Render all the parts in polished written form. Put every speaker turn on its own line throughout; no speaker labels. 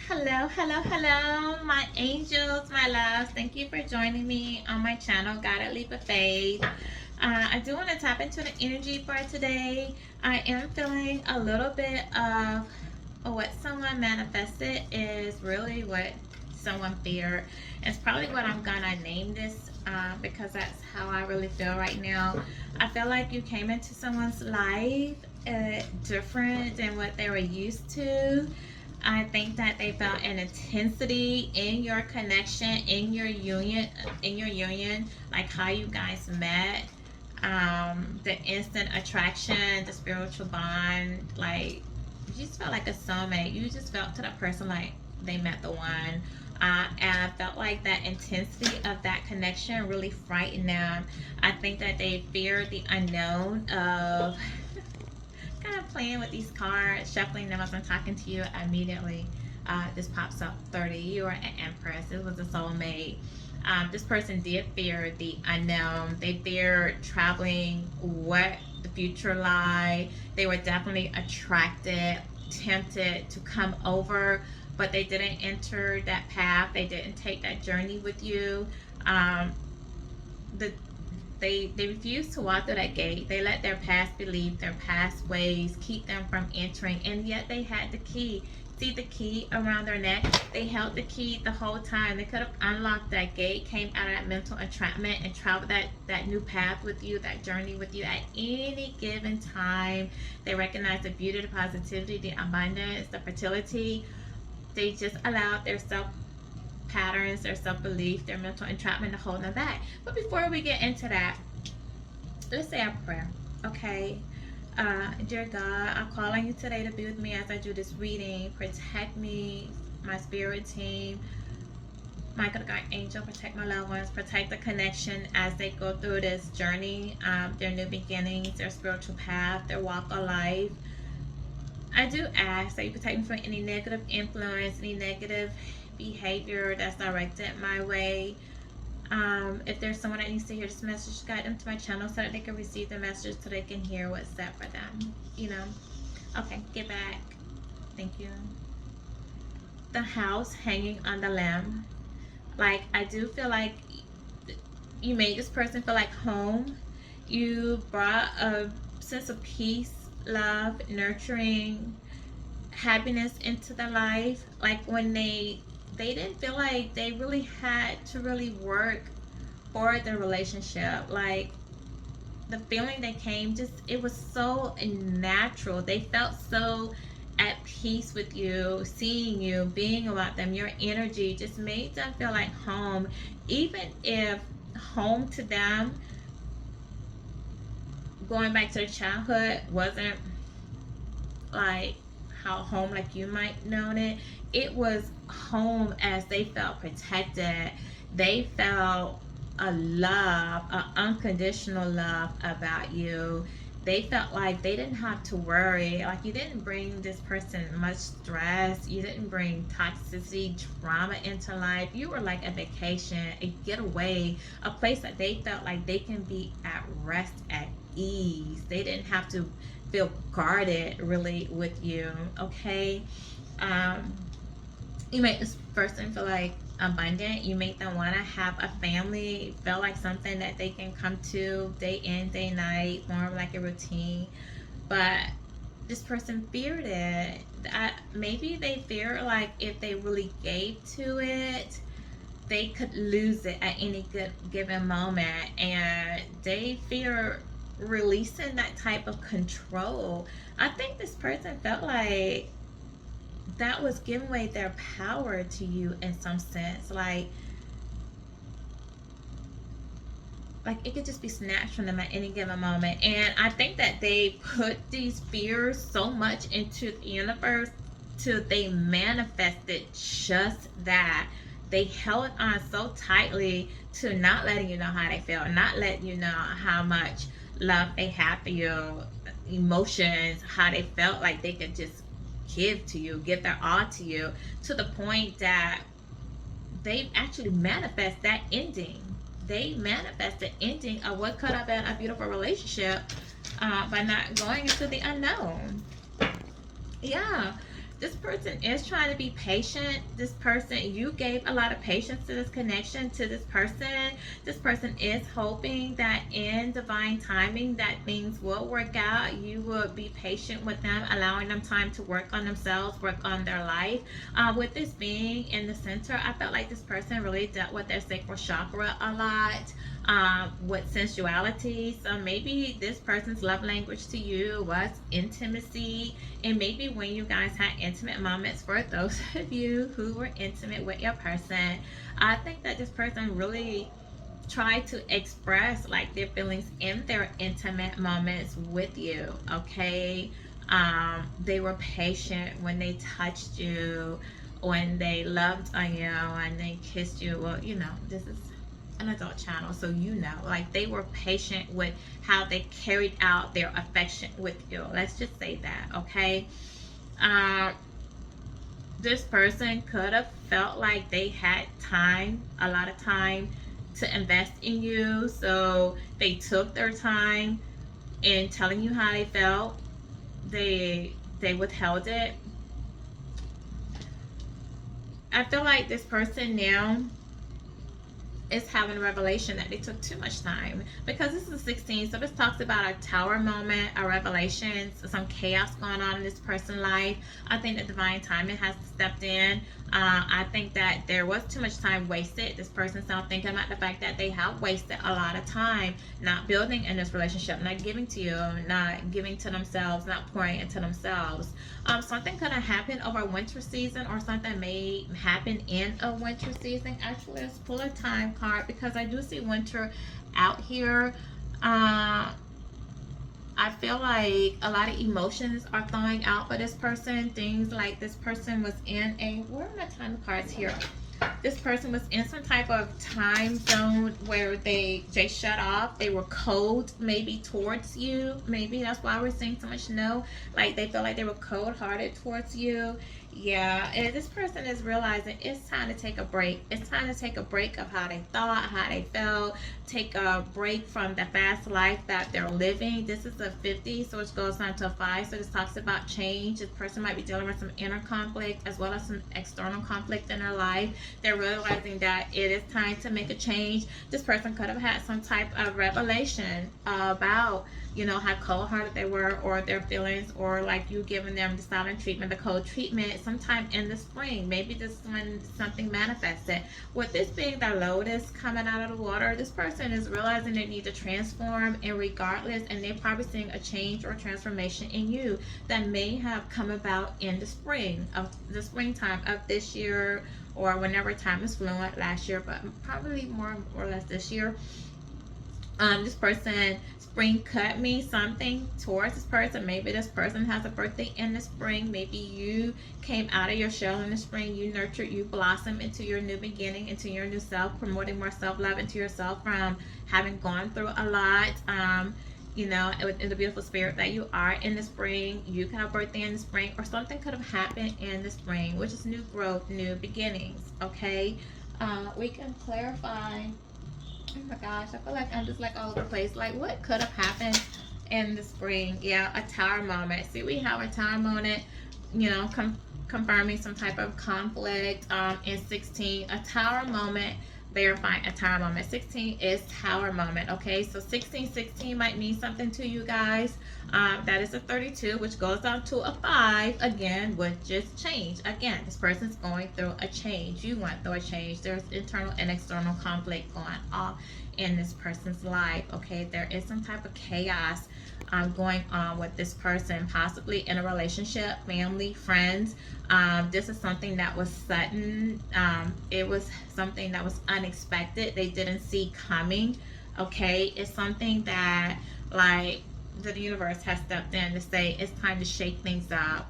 Hello, hello, hello, my angels, my loves. Thank you for joining me on my channel, Guided Leap of Faith. I do want to tap into the energy for today. I am feeling a little bit of what someone manifested is really what someone feared. It's probably what I'm gonna name this because that's how I really feel right now. I feel like you came into someone's life different than what they were used to. I think that they felt an intensity in your connection, in your union, like how you guys met, the instant attraction, the spiritual bond, like you just felt like a soulmate. You just felt to that person like they met the one. And I felt like that intensity of that connection really frightened them. I think that they feared the unknown of kind of playing with these cards, shuffling them as I'm talking to you. Immediately, this pops up 30. You are an empress. It was a soulmate. This person did fear the unknown. They feared traveling, what the future lied. They were definitely attracted, tempted to come over, but they didn't enter that path. They didn't take that journey with you. Um, the they refuse to walk through that gate. They let their past belief, their past ways keep them from entering, and yet they had the key. See the key around their neck? They held the key the whole time. They could have unlocked that gate, came out of that mental entrapment, and traveled that new path with you, that journey with you at any given time. They recognize the beauty, the positivity, the abundance, the fertility. They just allowed their patterns, their self belief, their mental entrapment to hold them back. But before we get into that, let's say a prayer, okay? Dear God, I call on you today to be with me as I do this reading. Protect me, my spirit team, my good God angel, protect my loved ones, protect the connection as they go through this journey, their new beginnings, their spiritual path, their walk of life. I do ask that you protect me from any negative influence, any negative behavior that's directed my way. If there's someone that needs to hear this message, guide them to my channel so that they can receive the message so they can hear what's set for them. Okay, get back. Thank you. The house hanging on the limb. Like, I do feel like you made this person feel like home. You brought a sense of peace, love, nurturing, happiness into their life. Like when they didn't feel like they really had to really work for the relationship. Like the feeling that came, just it was so natural. They felt so at peace with you, seeing you, being about them. Your energy just made them feel like home, even if home to them, going back to their childhood, wasn't like how home like you might known it. It was home as they felt protected. They felt a love, an unconditional love about you. They felt like they didn't have to worry. Like you didn't bring this person much stress. You didn't bring toxicity, drama into life. You were like a vacation, a getaway, a place that they felt like they can be at rest, at ease. They didn't have to feel guarded really with you. Okay. um you make this person feel like abundant. You make them want to have a family, feel like something that they can come to day in, day night, more of like a routine. But this person feared it. Maybe they fear like if they really gave to it, they could lose it at any good given moment, and they fear releasing that type of control. I think this person felt like that was giving away their power to you in some sense. Like it could just be snatched from them at any given moment. And I think that they put these fears so much into the universe till they manifested just that. They held on so tightly to not letting you know how they feel, not letting you know how much love they have for you, emotions, how they felt like they could just give to you, give their all to you, to the point that they actually manifest that ending. They manifest the ending of what could have been a beautiful relationship by not going into the unknown. Yeah. this person is trying to be patient. This person, you gave a lot of patience to this connection, to this person. This person is hoping that in divine timing that things will work out. You will be patient with them, allowing them time to work on themselves, work on their life. With this being in the center, I felt like this person really dealt with their sacral chakra a lot. With sensuality. So maybe this person's love language to you was intimacy. And maybe when you guys had intimate moments, for those of you who were intimate with your person, I think that this person really tried to express like their feelings in their intimate moments with you. Okay. They were patient when they touched you, when they loved on you, and they kissed you. Well, you know, this is an adult channel, so you know, like they were patient with how they carried out their affection with you. Let's just say that. Okay. This person could have felt like they had time, a lot of time to invest in you, so they took their time in telling you how they felt. They withheld it. I feel like this person now is having a revelation that they took too much time, because this is a 16, so this talks about a tower moment, a revelation, some chaos going on in this person's life. I think that divine timing has stepped in. I think that there was too much time wasted. This person's now thinking about the fact that they have wasted a lot of time not building in this relationship, not giving to you, not giving to themselves, not pouring into themselves. Something could have happened over winter season, or something may happen in a winter season. Actually, let's pull a time card, because I do see winter out here. I feel like a lot of emotions are thawing out for this person. Things like this person was in a, where are my time cards here? This person was in some type of time zone where they shut off. They were cold, maybe towards you. Maybe that's why we're seeing so much no. Like they felt like they were cold-hearted towards you. Yeah, and this person is realizing it's time to take a break. It's time to take a break of how they thought, how they felt. Take a break from the fast life that they're living. This is a 50, so it goes down to a 5. So this talks about change. This person might be dealing with some inner conflict as well as some external conflict in their life. They're realizing that it is time to make a change. This person could have had some type of revelation about, you know, how cold-hearted they were, or their feelings, or like you giving them the silent treatment, the cold treatment sometime in the spring. Maybe this is when something manifested. With this being the lotus coming out of the water, this person is realizing they need to transform, and regardless, and they're probably seeing a change or transformation in you that may have come about in the spring of the springtime of this year, or whenever time is fluent, last year, but probably more or less this year. This person, spring could mean something towards this person. Maybe this person has a birthday in the spring. Maybe you came out of your shell in the spring. You nurtured, you blossomed into your new beginning, into your new self, promoting more self-love into yourself from having gone through a lot. You know, in the beautiful spirit that you are in the spring. You could have a birthday in the spring, or something could have happened in the spring, which is new growth, new beginnings. Okay, we can clarify. Oh my gosh, I feel like I'm just like all over the place. Like, what could have happened in the spring? Yeah, a tower moment. See, we have a tower moment, you know, confirming some type of conflict. In 16, a tower moment, verifying a tower moment. 16 is tower moment. Okay, so 16 might mean something to you guys. That is a 32, which goes down to a 5 again, which is change. Again, this person's going through a change. You went through a change. There's internal and external conflict going on in this person's life. Okay, there is some type of chaos going on with this person, possibly in a relationship, family, friends. This is something that was sudden. It was something that was unexpected. They didn't see coming. Okay, it's something that, like, the universe has stepped in to say it's time to shake things up.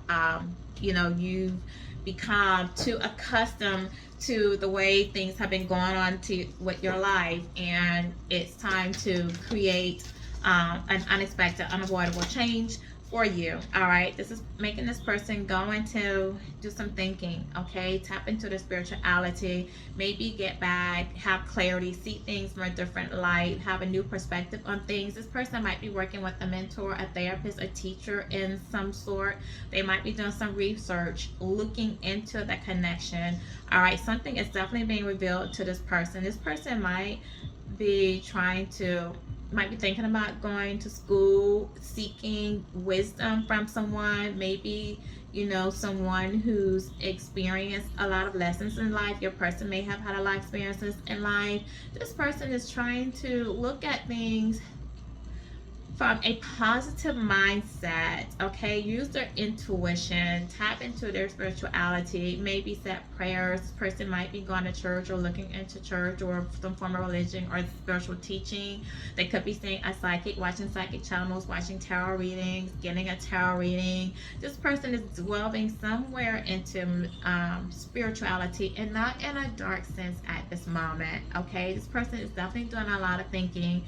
You know, you've become too accustomed to the way things have been going on with your life, and it's time to create an unexpected, unavoidable change for you. All right, this is making this person go into do some thinking. Okay, tap into the spirituality, maybe get back, have clarity, see things from a different light, have a new perspective on things. This person might be working with a mentor, a therapist, a teacher in some sort. They might be doing some research, looking into the connection. All right, something is definitely being revealed to this person. This person might be might be thinking about going to school, seeking wisdom from someone, maybe, someone who's experienced a lot of lessons in life. Your person may have had a lot of experiences in life. This person is trying to look at things from a positive mindset. Okay, use their intuition, tap into their spirituality, maybe set prayers. This person might be going to church or looking into church or some form of religion or spiritual teaching. They could be seeing a psychic, watching psychic channels, watching tarot readings, getting a tarot reading. This person is delving somewhere into spirituality, and not in a dark sense at this moment. Okay, this person is definitely doing a lot of thinking,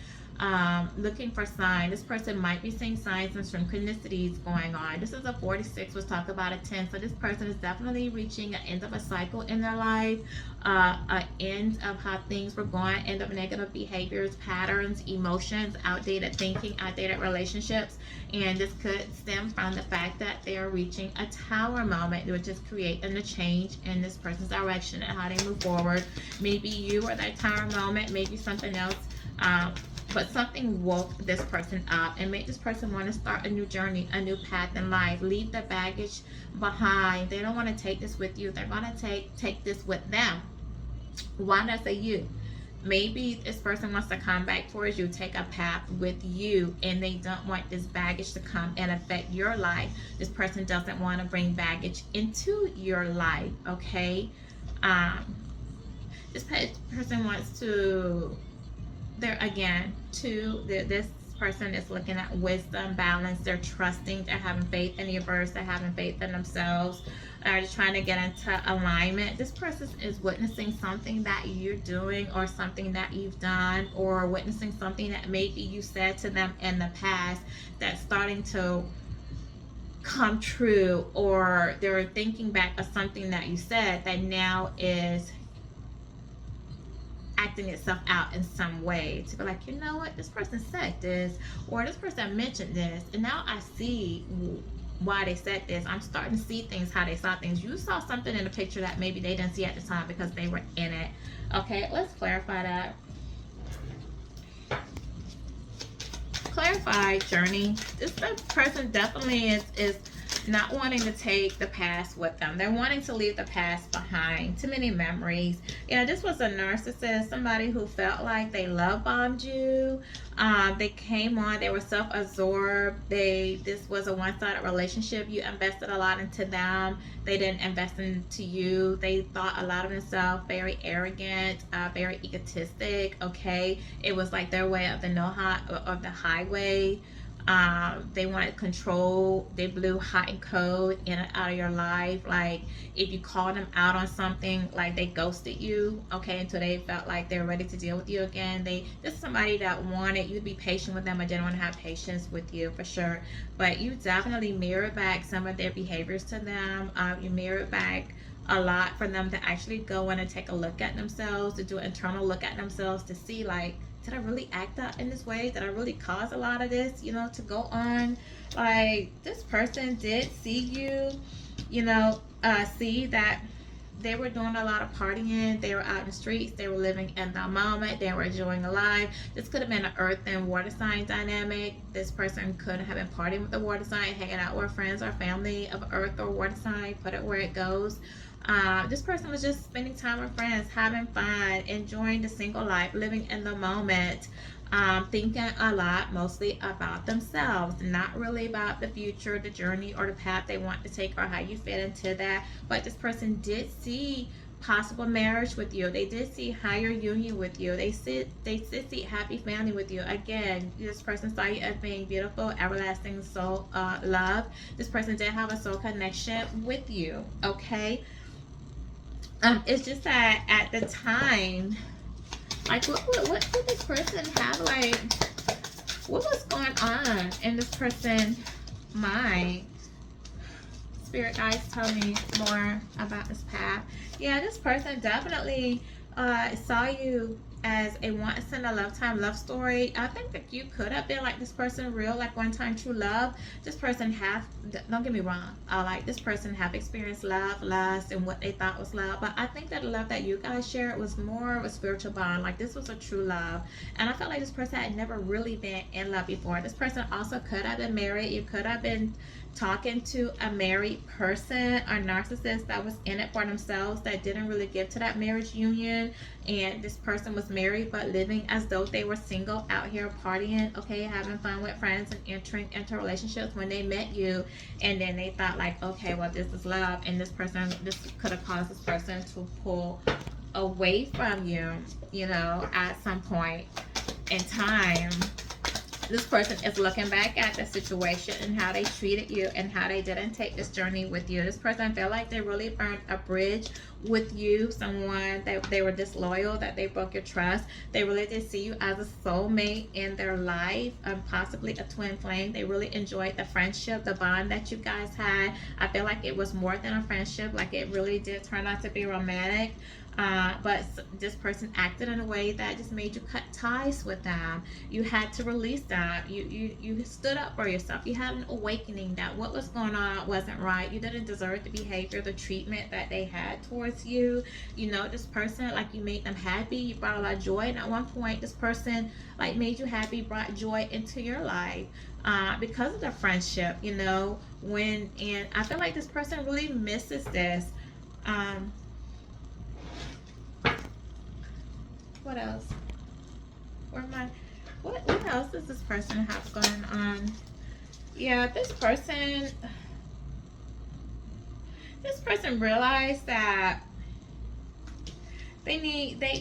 looking for signs. This person might be seeing signs and synchronicities going on. This is a 46, was talked about a 10. So this person is definitely reaching an end of a cycle in their life, an end of how things were going, end of negative behaviors, patterns, emotions, outdated thinking, outdated relationships. And this could stem from the fact that they are reaching a tower moment, which is creating a change in this person's direction and how they move forward. Maybe you are that tower moment, maybe something else. But something woke this person up and made this person want to start a new journey, a new path in life. Leave the baggage behind. They don't want to take this with you. They're going to take this with them. Why not say you? Maybe this person wants to come back towards you, take a path with you, and they don't want this baggage to come and affect your life. This person doesn't want to bring baggage into your life, okay? This person wants to... this person is looking at wisdom, balance. They're trusting, they're having faith in the universe, they're having faith in themselves, they're trying to get into alignment. This person is witnessing something that you're doing or something that you've done, or witnessing something that maybe you said to them in the past that's starting to come true, or they're thinking back of something that you said that now is acting itself out in some way to be like, you know what, this person said this, or this person mentioned this, and now I see why they said this. I'm starting to see things how they saw things. You saw something in the picture that maybe they didn't see at the time because they were in it. Okay, let's clarify that. Clarify journey. This person definitely is not wanting to take the past with them. They're wanting to leave the past behind. Too many memories. This was a narcissist, somebody who felt like they love bombed you. They came on, they were self-absorbed. This was a one-sided relationship. You invested a lot into them. They didn't invest into you. They thought a lot of themselves, very arrogant, very egotistic. Okay, it was like their way of the highway. They wanted control. They blew hot and cold in and out of your life. Like, if you called them out on something, like, they ghosted you, okay, until they felt like they were ready to deal with you again. This is somebody that wanted you to be patient with them, or didn't want to have patience with you, for sure. But you definitely mirrored back some of their behaviors to them. You mirrored back a lot for them to actually go in and take a look at themselves, to do an internal look at themselves, to see, like, did I really act out in this way? Did I really cause a lot of this, to go on? Like, this person did see you, see that they were doing a lot of partying. They were out in the streets. They were living in the moment. They were enjoying life. This could have been an earth and water sign dynamic. This person could have been partying with the water sign, hanging out with friends or family of earth or water sign. Put it where it goes. This person was just spending time with friends, having fun, enjoying the single life, living in the moment, thinking a lot mostly about themselves, not really about the future, the journey, or the path they want to take, or how you fit into that. But this person did see possible marriage with you. They did see higher union with you. They did see happy family with you. Again, this person saw you as being beautiful, everlasting soul love. This person did have a soul connection with you, okay? It's just that at the time, like, what did this person have? Like, what was going on in this person My spirit guys, tell me more about this path. Yeah, this person definitely saw you as a once in a lifetime love story. I think that you could have been like this person real, like one time true love. This person have, don't get me wrong, like this person have experienced love, lust, and what they thought was love. But I think that the love that you guys shared was more of a spiritual bond. Like this was a true love, and I felt like this person had never really been in love before. This person also could have been married. You could have been talking to a married person or narcissist that was in it for themselves, that didn't really give to that marriage union, and this person was married but living as though they were single, out here partying, okay, having fun with friends and entering into relationships when they met you, and then they thought like, okay, well, this is love, and this could have caused this person to pull away from you, you know, at some point in time. This person is looking back at the situation and how they treated you and how they didn't take this journey with you. This person felt like they really burned a bridge with you, someone that they were disloyal, that they broke your trust. They really did see you as a soulmate in their life, possibly a twin flame. They really enjoyed the friendship, the bond that you guys had. I feel like it was more than a friendship, like it really did turn out to be romantic. But this person acted in a way that just made you cut ties with them. You had to release them. You stood up for yourself. You had an awakening that what was going on wasn't right. You didn't deserve the behavior, the treatment that they had towards you. You know, this person, like, you made them happy. You brought a lot of joy. And at one point, this person, like, made you happy, brought joy into your life. Because of the friendship, you know, and I feel like this person really misses this. What else? Where am I? What else does this person have going on? Yeah, this person realized that they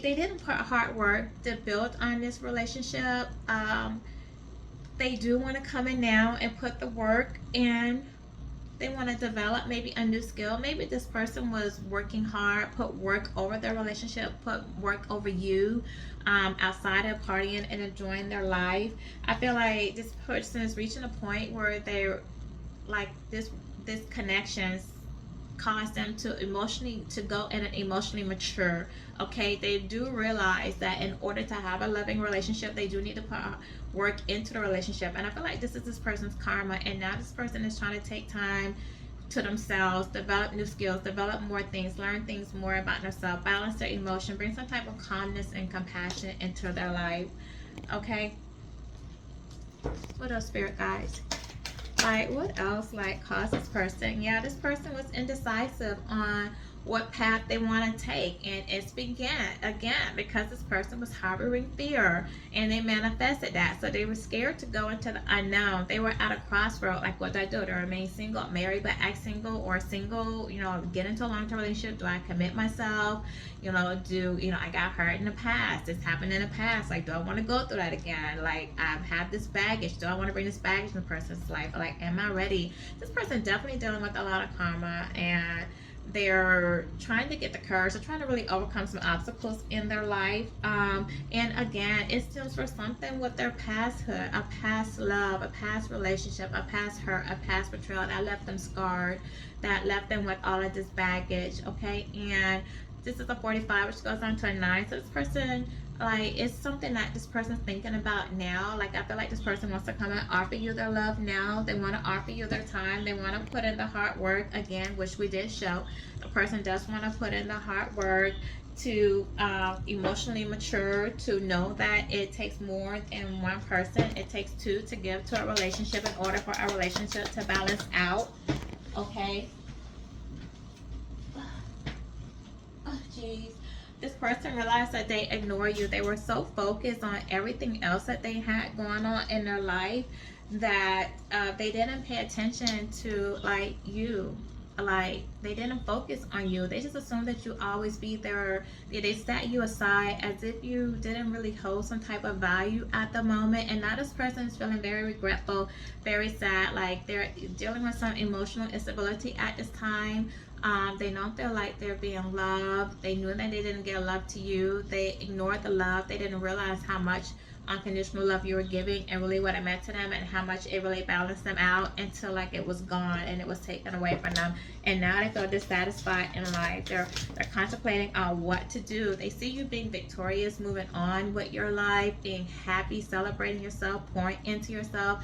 didn't put hard work to build on this relationship. They do want to come in now and put the work in. They want to develop maybe a new skill. Maybe this person was working hard, put work over their relationship, put work over you, outside of partying and enjoying their life. I feel like this person is reaching a point where they're like this connection cause them to go in an emotionally mature. Okay, they do realize that in order to have a loving relationship, they do need to put work into the relationship. And I feel like this is this person's karma, and now this person is trying to take time to themselves, develop new skills, develop more things, learn things more about themselves, balance their emotion, bring some type of calmness and compassion into their life. Okay, what else, spirit guides? Like, what else, like, caused this person? Yeah, this person was indecisive on what path they want to take, and it's began again because this person was harboring fear, and they manifested that. So they were scared to go into the unknown. They were at a crossroad, like, what do I do? Do I remain single, married but act single, or single, you know, get into a long-term relationship? Do I commit myself? You know, I got hurt in the past, this happened in the past, like, do I want to go through that again? Like, I've had this baggage, do I want to bring this baggage in the person's life? Like, am I ready? This person definitely dealing with a lot of karma, and they're trying to get the courage. They're trying to really overcome some obstacles in their life. And again, it stems for something with their pasthood, a past love, a past relationship, a past hurt, a past betrayal that left them scarred, that left them with all of this baggage. Okay, and this is a 45, which goes on to a 9. So this person, like, it's something that this person's thinking about now. Like, I feel like this person wants to come and offer you their love now. They want to offer you their time. They want to put in the hard work again, which we did show. The person does want to put in the hard work to emotionally mature, to know that it takes more than one person. It takes two to give to a relationship in order for a relationship to balance out. Okay. Oh, jeez. This person realized that they ignore you. They were so focused on everything else that they had going on in their life that they didn't pay attention to, like, you. Like, they didn't focus on you. They just assumed that you always be there. They set you aside as if you didn't really hold some type of value at the moment. And now this person is feeling very regretful, very sad. Like, they're dealing with some emotional instability at this time. They don't feel like they're being loved. They knew that they didn't get love to you. They ignored the love. They didn't realize how much unconditional love you were giving and really what it meant to them, and how much it really balanced them out until like it was gone and it was taken away from them. And now they feel dissatisfied in life. They're contemplating on what to do. They see you being victorious, moving on with your life, being happy, celebrating yourself, pouring into yourself.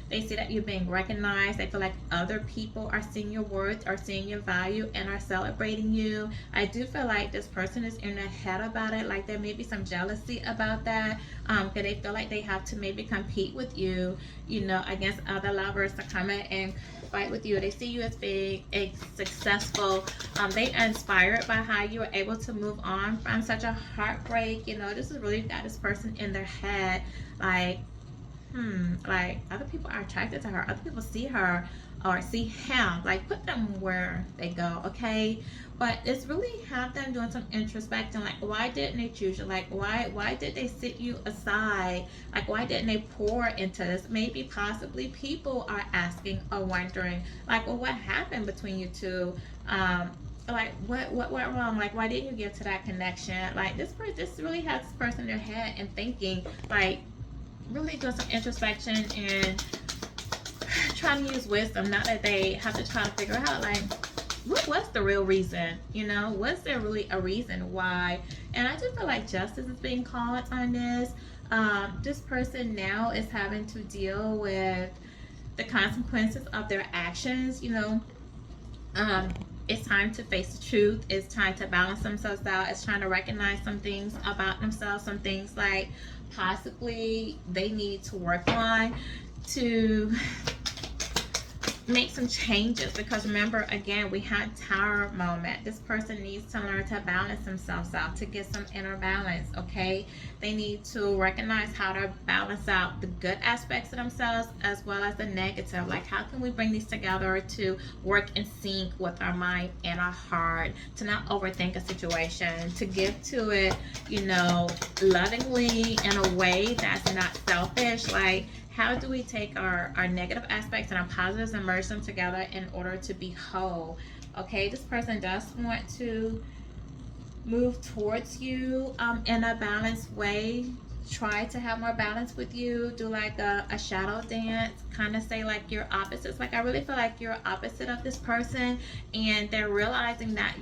They see that you're being recognized. They feel like other people are seeing your worth, are seeing your value, and are celebrating you. I do feel like this person is in their head about it. Like there may be some jealousy about that, because they feel like they have to maybe compete with you, you know, against other lovers to come in and fight with you. They see you as being a successful. They are inspired by how you were able to move on from such a heartbreak. You know, this is really got this person in their head. Like other people are attracted to her. Other people see her or see him. Like put them where they go, okay? But it's really have them doing some introspection. Like why didn't they choose you? Like why did they sit you aside? Like why didn't they pour into this? Maybe possibly people are asking or wondering, like, well, what happened between you two? Like what went wrong? Like why didn't you give to that connection? Like this really has this person in their head and thinking, like really doing some introspection and trying to use wisdom. Not that they have to try to figure out like what's the real reason, you know, was there really a reason why? And I just feel like justice is being called on this. This person now is having to deal with the consequences of their actions, you know. It's time to face the truth. It's time to balance themselves out. It's trying to recognize some things about themselves, some things like possibly they need to work on to make some changes. Because remember, again, we had Tower moment. This person needs to learn to balance themselves out, to get some inner balance, okay? They need to recognize how to balance out the good aspects of themselves as well as the negative. Like how can we bring these together to work in sync with our mind and our heart, to not overthink a situation, to give to it, you know, lovingly in a way that's not selfish. Like how do we take our negative aspects and our positives and merge them together in order to be whole? Okay, this person does want to move towards you in a balanced way. Try to have more balance with you. Do like a shadow dance. Kind of say like you're opposites. Like I really feel like you're opposite of this person, and they're realizing that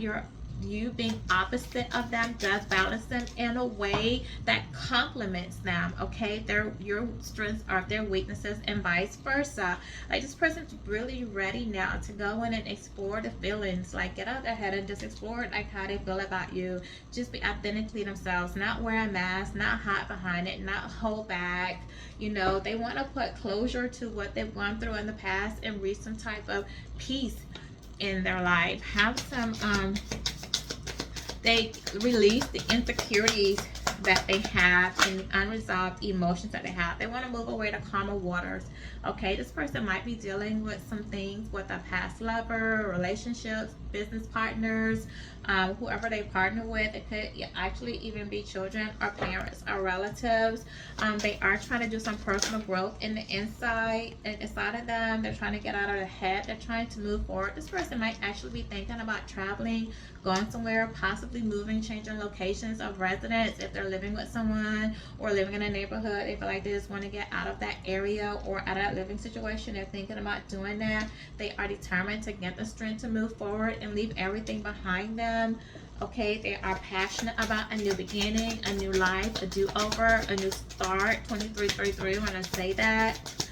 you being opposite of them does balance them in a way that complements them, okay? Your strengths are their weaknesses and vice versa. Like this person's really ready now to go in and explore the feelings. Like get out of their head and just explore like how they feel about you. Just be authentically themselves, not wear a mask, not hide behind it, not hold back. You know, they want to put closure to what they've gone through in the past and reach some type of peace in their life. Have some they release the insecurities that they have and the unresolved emotions that they have. They want to move away to calmer waters. Okay, this person might be dealing with some things with a past lover, relationships, business partners, whoever they partner with. It could actually even be children or parents or relatives. They are trying to do some personal growth in the inside of them. They're trying to get out of their head. They're trying to move forward. This person might actually be thinking about traveling, going somewhere, possibly moving, changing locations of residence if they're living with someone or living in a neighborhood. They feel like they just want to get out of that area or out of that living situation. They're thinking about doing that. They are determined to get the strength to move forward and leave everything behind them. Okay, they are passionate about a new beginning, a new life, a do-over, a new start. 2333 when I say that.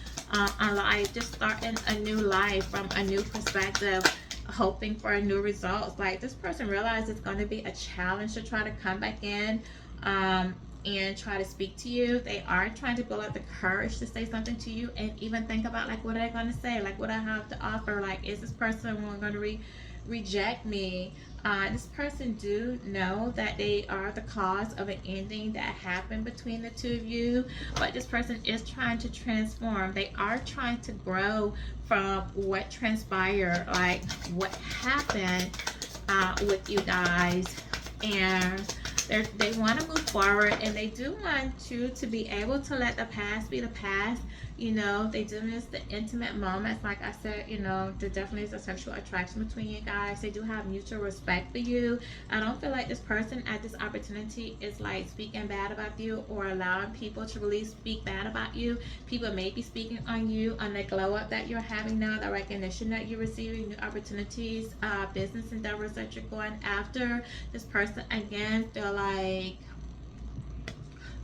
Just starting a new life from a new perspective, hoping for a new results. Like this person realizes it's going to be a challenge to try to come back in and try to speak to you. They are trying to build up the courage to say something to you and even think about like what are they going to say, like what I have to offer. Like is this person going to reject me? This person do know that they are the cause of an ending that happened between the two of you, but this person is trying to transform. They are trying to grow from what transpired, like what happened with you guys, and they want to move forward, and they do want you to be able to let the past be the past. You know, they do miss the intimate moments. Like I said, you know, there definitely is a sexual attraction between you guys. They do have mutual respect for you. I don't feel like this person at this opportunity is like speaking bad about you or allowing people to really speak bad about you. People may be speaking on you, on the glow up that you're having now, the recognition that you're receiving, new opportunities, business endeavors that you're going after. This person again feel like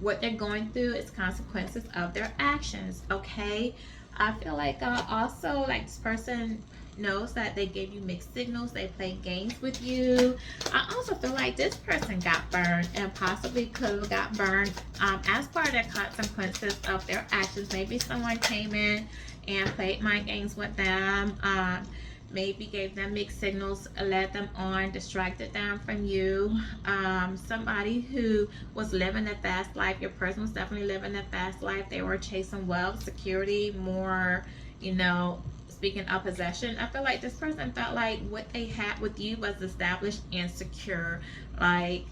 what they're going through is consequences of their actions. Okay, I feel like also like this person knows that they gave you mixed signals, they play games with you. I also feel like this person got burned and possibly could have got burned as part of their consequences of their actions. Maybe someone came in and played mind games with them, maybe gave them mixed signals, led them on, distracted them from you. Somebody who was living a fast life, your person was definitely living a fast life. They were chasing wealth, security, more, you know, speaking of possession. I feel like this person felt like what they had with you was established and secure. Like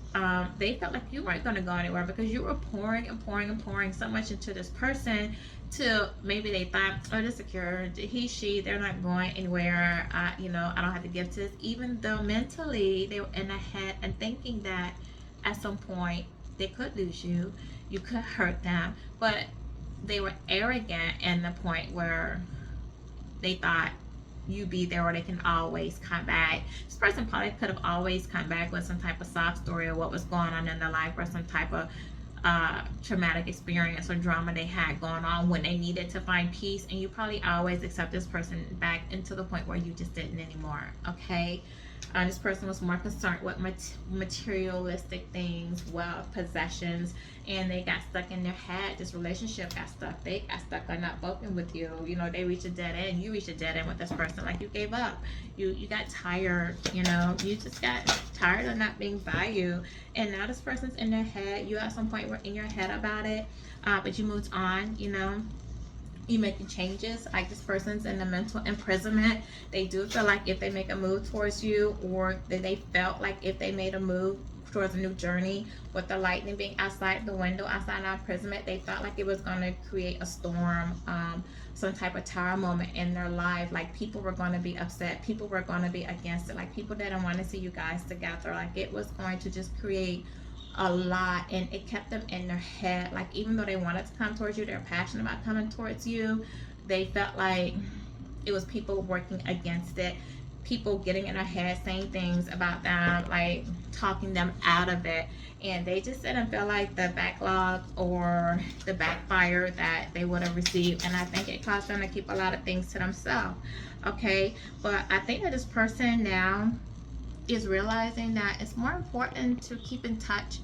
they felt like you weren't going to go anywhere because you were pouring and pouring and pouring so much into this person, to maybe they thought, oh, they're secure, he, she, they're not going anywhere. You know, I don't have to give to this. Even though mentally they were in the head and thinking that at some point they could lose you, you could hurt them, but they were arrogant in the point where they thought you be there or they can always come back. This person probably could have always come back with some type of sob story or what was going on in their life, or some type of traumatic experience or drama they had going on when they needed to find peace, and you probably always accept this person back into the point where you just didn't anymore. Okay, this person was more concerned with materialistic things, wealth, possessions, and they got stuck in their head. This relationship got stuck. They got stuck on not voting with you. You know, they reached a dead end. You reached a dead end with this person. Like you gave up. You got tired. You know, you just got tired of not being valued. And now this person's in their head. You at some point were in your head about it, but you moved on. You know, you making changes. Like this person's in a mental imprisonment. They do feel like if they make a move towards you, or they felt like if they made a move towards a new journey, with the lightning being outside the window, outside our imprisonment, they felt like it was going to create a storm, some type of tower moment in their life. Like people were going to be upset, people were going to be against it, like people didn't want to see you guys together. Like it was going to just create a lot, and it kept them in their head. Like even though they wanted to come towards you, they're passionate about coming towards you, they felt like it was people working against it, people getting in their head, saying things about them, like talking them out of it, and they just didn't feel like the backlog or the backfire that they would have received. And I think it caused them to keep a lot of things to themselves. Okay, but I think that this person now is realizing that it's more important to keep in touch.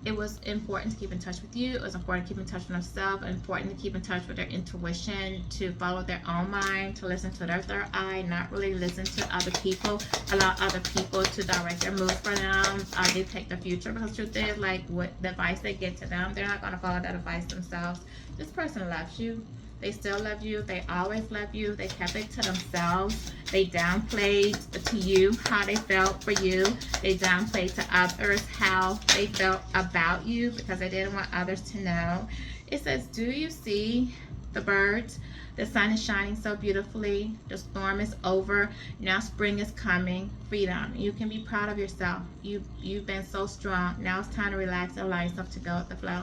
It was important to keep in touch with you. It was important to keep in touch with themselves. Important to keep in touch with their intuition, to follow their own mind, to listen to their third eye, not really listen to other people. Allow other people to direct their moves for them. They take the future, because the truth is, like, what the advice they get to them, they're not going to follow that advice themselves. This person loves you. They still love you. They always love you. They kept it to themselves. They downplayed to you how they felt for you. They downplayed to others how they felt about you, because they didn't want others to know. It says, do you see the birds? The sun is shining so beautifully. The storm is over. Now spring is coming. Freedom. You can be proud of yourself. You've been so strong. Now it's time to relax and allow yourself to go with the flow.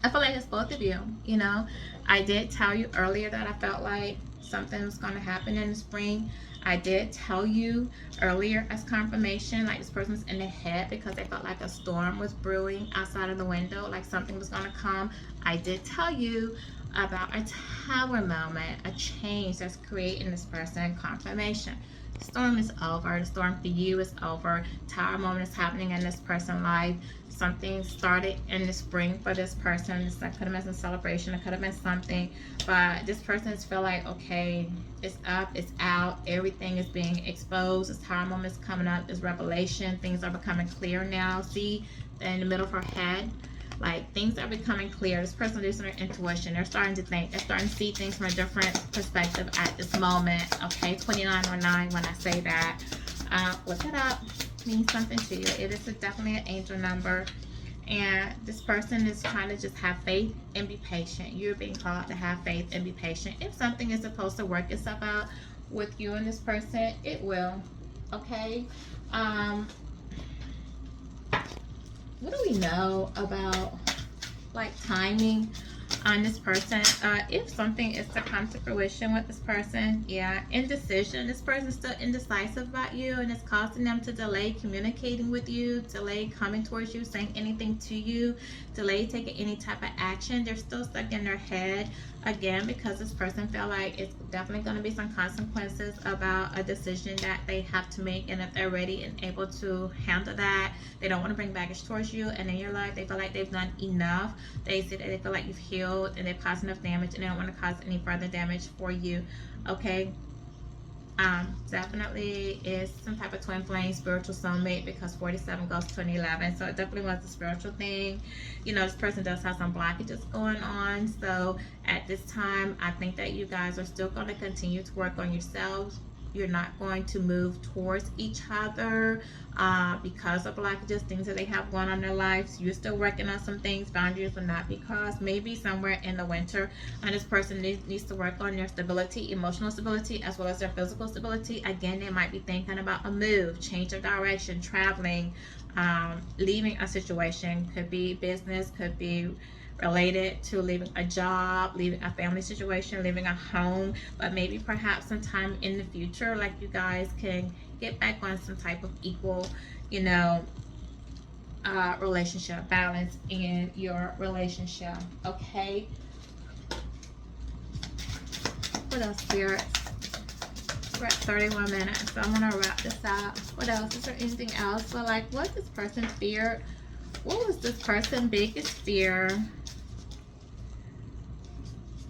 I feel like it's both of you. You know, I did tell you earlier that I felt like something was going to happen in the spring. I did tell you earlier as confirmation, like this person's in their head because they felt like a storm was brewing outside of the window, like something was going to come. I did tell you about a tower moment, a change that's creating this person. Confirmation. The storm is over. The storm for you is over. Tower moment is happening in this person's life. Something started in the spring for this person. This could have been some celebration. It could have been something. But this person's feel like, okay, it's up, it's out. Everything is being exposed. This tower moment is coming up. This revelation. Things are becoming clear now. See, in the middle of her head, like things are becoming clear. This person is using their intuition. They're starting to think. They're starting to see things from a different perspective at this moment. Okay, 2909 when I say that. Look it up. Means something to you. It is definitely an angel number. And this person is trying to just have faith and be patient. You're being called to have faith and be patient. If something is supposed to work itself out with you and this person, it will. Okay. What do we know about like timing on this person? If something is to come to fruition with this person, yeah, indecision. This person's still indecisive about you, and it's causing them to delay communicating with you, delay coming towards you, saying anything to you, delay taking any type of action. They're still stuck in their head again because this person feel like it's definitely going to be some consequences about a decision that they have to make, and if they're ready and able to handle that, they don't want to bring baggage towards you. And in your life, they feel like they've done enough. They say that they feel like you've healed and they've caused enough damage, and they don't want to cause any further damage for you. Okay. Definitely is some type of twin flame spiritual soulmate, because 47 goes to an 11, so it definitely was a spiritual thing. You know, this person does have some blockages going on, so at this time I think that you guys are still going to continue to work on yourselves. You're not going to move towards each other because of blockages, things that they have going on in their lives. You're still working on some things. Boundaries will not be crossed. Maybe somewhere in the winter, and this person needs to work on their stability, emotional stability, as well as their physical stability. Again, they might be thinking about a move, change of direction, traveling, leaving a situation. Could be business, could be related to leaving a job, leaving a family situation, leaving a home, but maybe perhaps sometime in the future, like you guys can get back on some type of equal, you know, relationship balance in your relationship. Okay. What else, spirits? We're at 31 minutes, so I'm gonna wrap this up. What else? Is there anything else? So like, what this person feared? What was this person's biggest fear?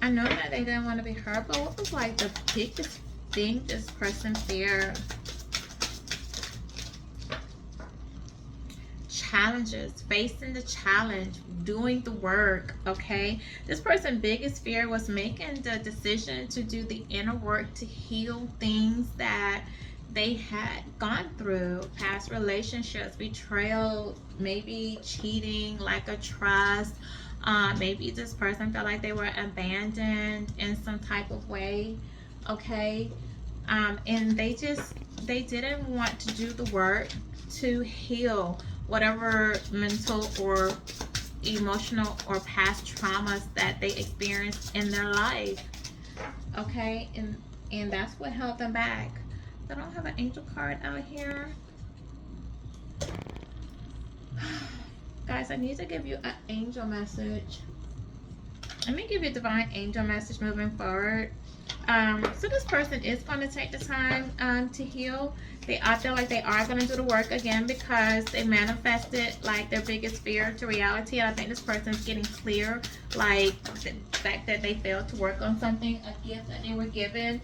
I know that they didn't want to be hurt, but what was like the biggest thing this person feared? Challenges, facing the challenge, doing the work. Okay, this person's biggest fear was making the decision to do the inner work to heal things that they had gone through, past relationships, betrayal, maybe cheating, lack of trust. Maybe this person felt like they were abandoned in some type of way. Okay. And they didn't want to do the work to heal whatever mental or emotional or past traumas that they experienced in their life. Okay. And that's what held them back. I don't have an angel card out here. Guys, I need to give you an angel message. Let me give you a divine angel message moving forward. So this person is going to take the time to heal. I feel like they are going to do the work again because they manifested like their biggest fear to reality. And I think this person's getting clear, like the fact that they failed to work on something, a gift that they were given,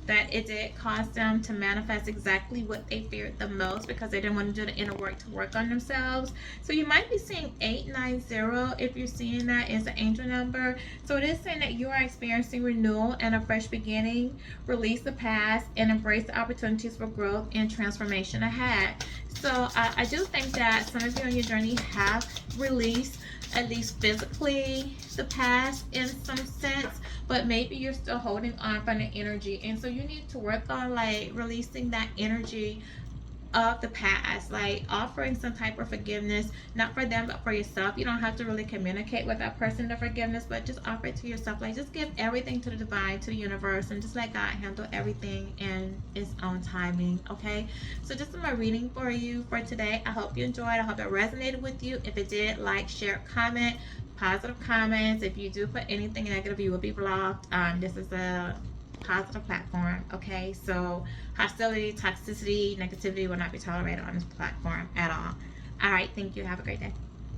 that it did cause them to manifest exactly what they feared the most because they didn't want to do the inner work to work on themselves. So you might be seeing 890 if you're seeing that as an angel number. So it is saying that you are experiencing renewal and a fresh beginning. Release the past and embrace the opportunities for growth and transformation ahead. So I do think that some of you on your journey have released, at least physically, the past in some sense, but maybe you're still holding on from the energy, and so you need to work on like releasing that energy of the past, like offering some type of forgiveness, not for them but for yourself. You don't have to really communicate with that person the forgiveness, but just offer it to yourself. Like just give everything to the divine, to the universe, and just let God handle everything in its own timing. Okay, so this is my reading for you for today. I hope you enjoyed. I hope it resonated with you. If it did, like, share, comment, positive comments. If you do put anything negative, you will be blocked. This is a positive platform. Okay, so hostility, toxicity, negativity will not be tolerated on this platform at all. All right, thank you. Have a great day.